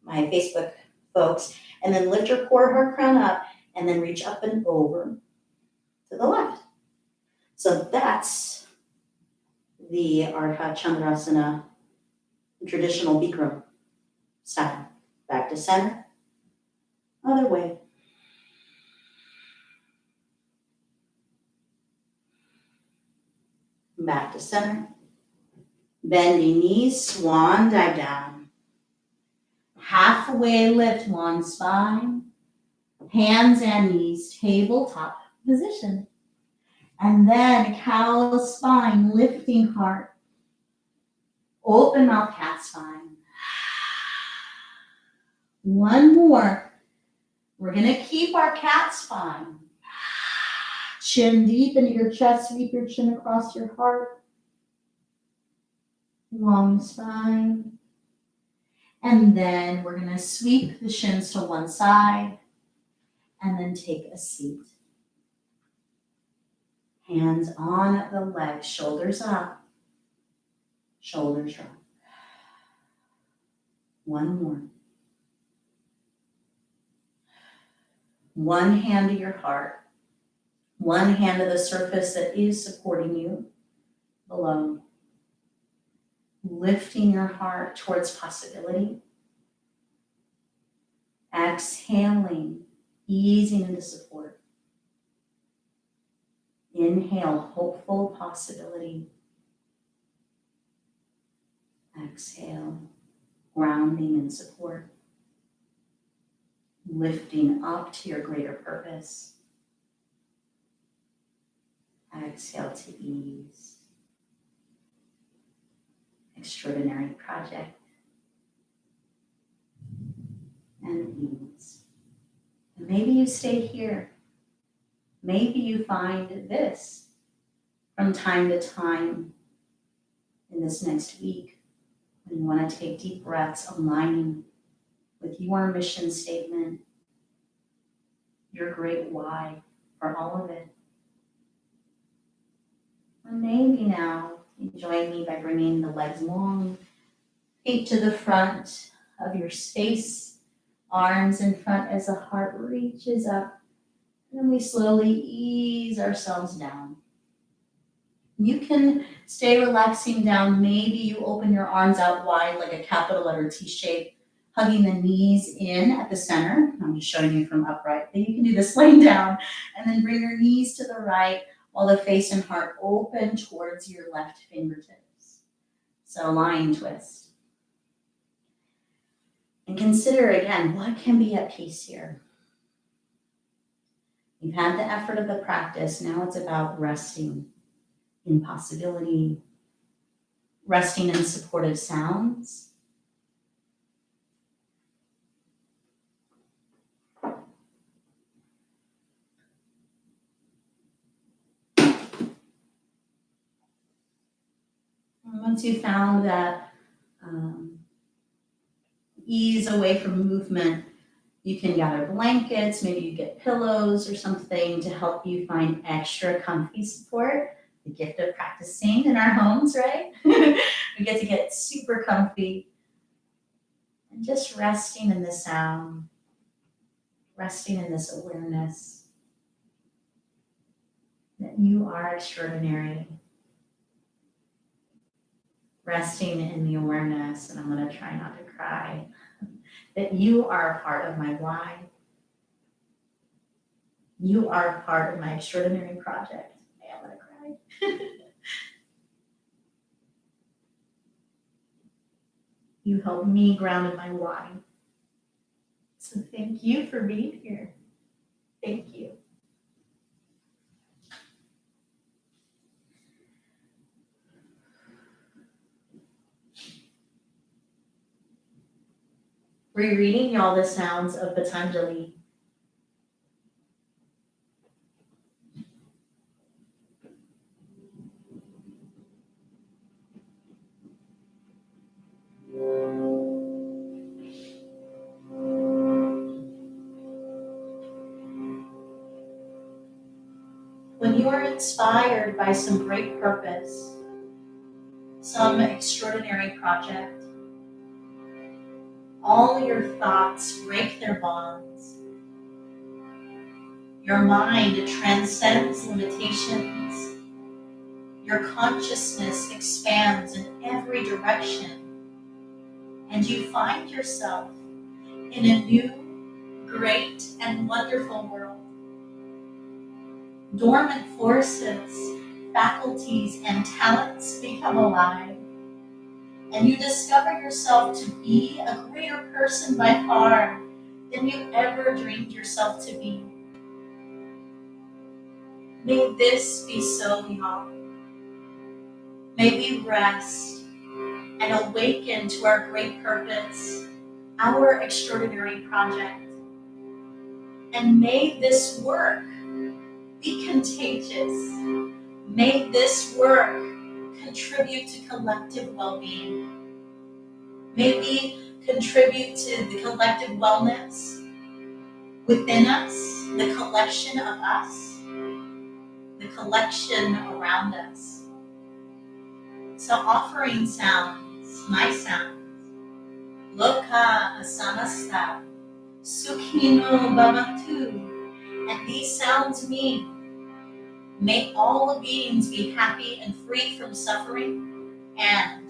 my Facebook folks. And then lift your core, heart, crown up, and then reach up and over to the left. So that's the Ardha Chandrasana, traditional Bikram style. Back to center. Other way. Back to center. Bending knees, swan dive down. Halfway lift, long spine. Hands and knees, tabletop position. And then cow spine, lifting heart. Open mouth, cat spine. One more. We're going to keep our cat spine. Chin deep into your chest, sweep your chin across your heart. Long spine. And then we're going to sweep the shins to one side and then take a seat. Hands on the legs, shoulders up, shoulders drop. One more. One hand to your heart, one hand to the surface that is supporting you below. Lifting your heart towards possibility. Exhaling, easing into support. Inhale, hopeful possibility. Exhale, grounding and support. Lifting up to your greater purpose. Exhale to ease. Extraordinary project. And ease. And maybe you stay here. Maybe you find this from time to time in this next week when you want to take deep breaths, aligning with your mission statement, your great why for all of it. And maybe now you join me by bringing the legs long, feet to the front of your space, arms in front as the heart reaches up. And then we slowly ease ourselves down. You can stay relaxing down. Maybe you open your arms out wide like a capital letter T shape, hugging the knees in at the center. I'm just showing you from upright. Then you can do this laying down, and then bring your knees to the right while the face and heart open towards your left fingertips. So lion twist. And consider again, what can be at peace here? You've had the effort of the practice. Now it's about resting in possibility, resting in supportive sounds. And once you found that ease away from movement, you can gather blankets, maybe you get pillows or something to help you find extra comfy support. The gift of practicing in our homes, right? We get to get super comfy and just resting in the sound, resting in this awareness that you are extraordinary. Resting in the awareness, and I'm going to try not to cry, that you are a part of my why. You are a part of my extraordinary project. I am going to cry. You help me ground in my why. So thank you for being here. Thank you. Rereading y'all the sounds of Patanjali. When you are inspired by some great purpose, some extraordinary project, all your thoughts break their bonds. Your mind transcends limitations. Your consciousness expands in every direction, and you find yourself in a new, great, and wonderful world. Dormant forces, faculties, and talents become alive, and you discover yourself to be a greater person by far than you ever dreamed yourself to be. May this be so, y'all. May we rest and awaken to our great purpose, our extraordinary project. And may this work be contagious. May this work contribute to collective well-being. May we contribute to the collective wellness within us, the collection of us, the collection around us. So offering sounds, my sounds, Loka Samasta, Sukhino Bhavantu, and these sounds mean, may all beings be happy and free from suffering, and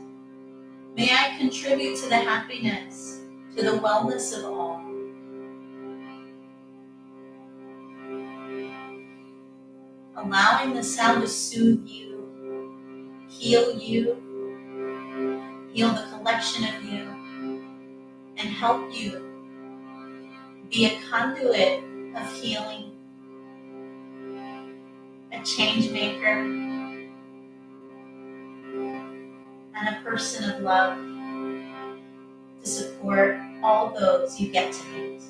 may I contribute to the happiness, to the wellness of all. Allowing the sound to soothe you, heal the collection of you, and help you be a conduit of healing, a change maker, and a person of love to support all those you get to meet.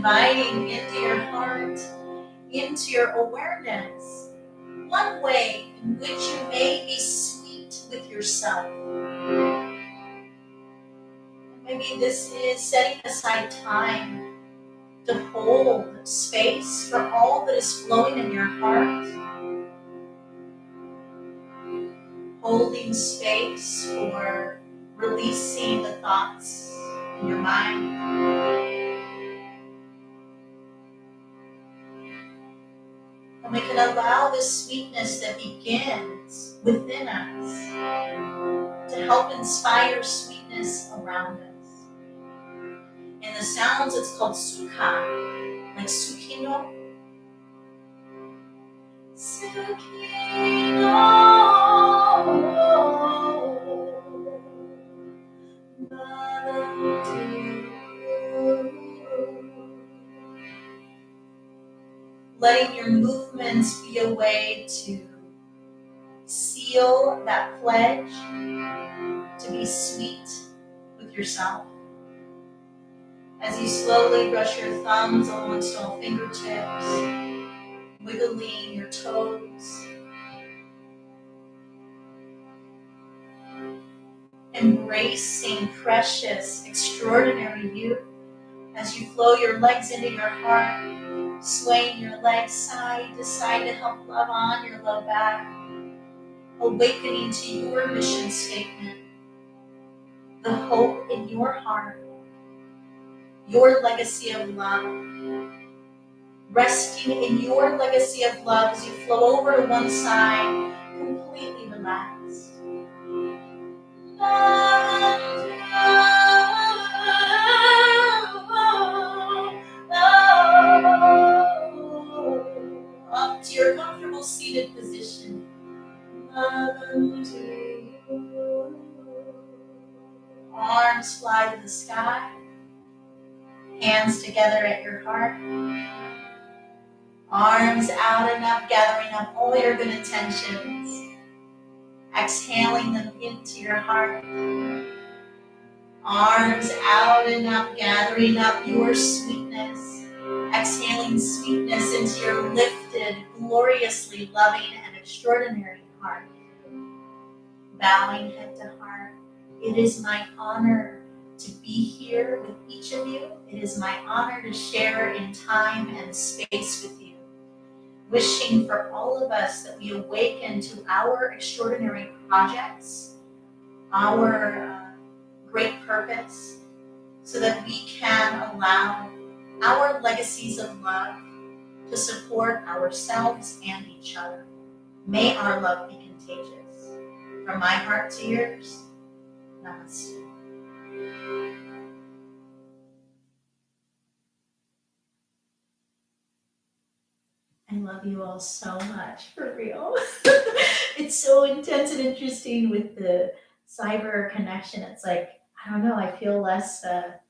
inviting into your heart, into your awareness, one way in which you may be sweet with yourself. Maybe this is setting aside time to hold space for all that is flowing in your heart, holding space for releasing the thoughts in your mind. And we can allow the sweetness that begins within us to help inspire sweetness around us. In the sounds, it's called sukha, like sukino. Sukino. Letting your movements be a way to seal that pledge to be sweet with yourself. As you slowly brush your thumbs amongst all fingertips, wiggling your toes, embracing precious, extraordinary you as you flow your legs into your heart, swaying your legs side to side to help love on your love back, awakening to your mission statement, the hope in your heart, your legacy of love, resting in your legacy of love as you flow over to one side, completely relaxed. Up to your comfortable seated position. Arms fly to the sky, hands together at your heart. Arms out and up, gathering up all your good intentions. Exhaling them into your heart. Arms out and up, gathering up your sweetness. Exhaling sweetness into your lifted, gloriously loving and extraordinary heart. Bowing head to heart. It is my honor to be here with each of you. It is my honor to share in time and space with you. Wishing for all of us that we awaken to our extraordinary projects, our great purpose, so that we can allow our legacies of love to support ourselves and each other. May our love be contagious. From my heart to yours, namaste. I love you all so much, for real. It's so intense and interesting with the cyber connection. It's like, I don't know, I feel less like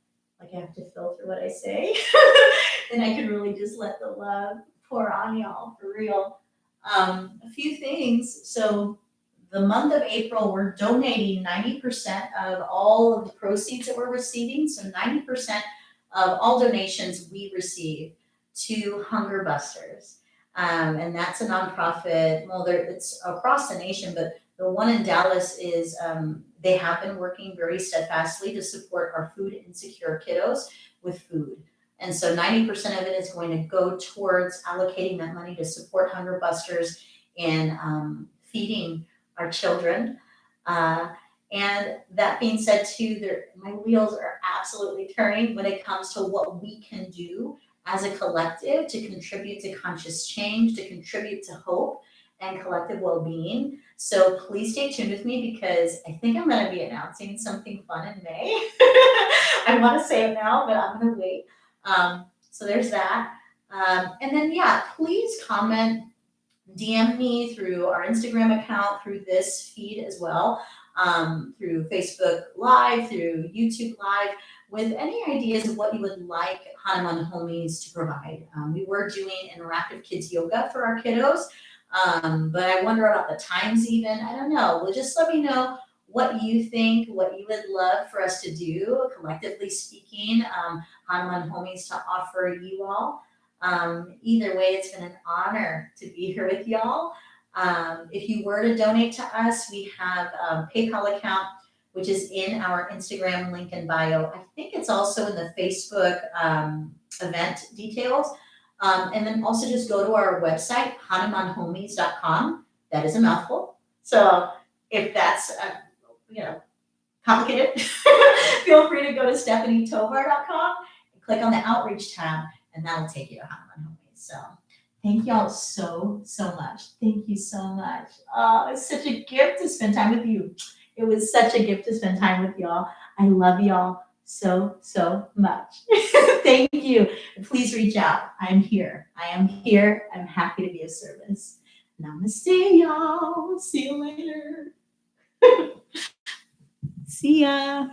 I have to filter what I say. And I can really just let the love pour on y'all, for real. A few things. So the month of April, we're donating 90% of all of the proceeds that we're receiving. So 90% of all donations we receive to Hunger Busters. And that's a nonprofit. Well, it's across the nation, but the one in Dallas is, they have been working very steadfastly to support our food insecure kiddos with food. And so 90% of it is going to go towards allocating that money to support Hunger Busters in feeding our children. And that being said, too, my wheels are absolutely turning when it comes to what we can do as a collective to contribute to conscious change, to contribute to hope and collective well-being. So please stay tuned with me because I think I'm going to be announcing something fun in May. I want to say it now, but I'm going to wait. So there's that. And then, yeah, please comment, DM me through our Instagram account, through this feed as well, through Facebook Live, through YouTube Live, with any ideas of what you would like Hanuman Homies to provide. We were doing interactive kids yoga for our kiddos, but I wonder about the times even. I don't know. Well, just let me know what you think, what you would love for us to do, collectively speaking, Hanuman Homies to offer you all. Either way, it's been an honor to be here with y'all. If you were to donate to us, we have a PayPal account, which is in our Instagram link in bio. I think it's also in the Facebook event details. And then also just go to our website, hanumanhomies.com. That is a mouthful. So if that's, complicated, feel free to go to stephanietovar.com and click on the outreach tab, and that'll take you to Hanuman Homies. So thank y'all so, so much. Thank you so much. Oh, it's such a gift to spend time with you. It was such a gift to spend time with y'all. I love y'all so, so much. Thank you. Please reach out. I'm here. I am here. I'm happy to be of service. Namaste, y'all. See you later. See ya.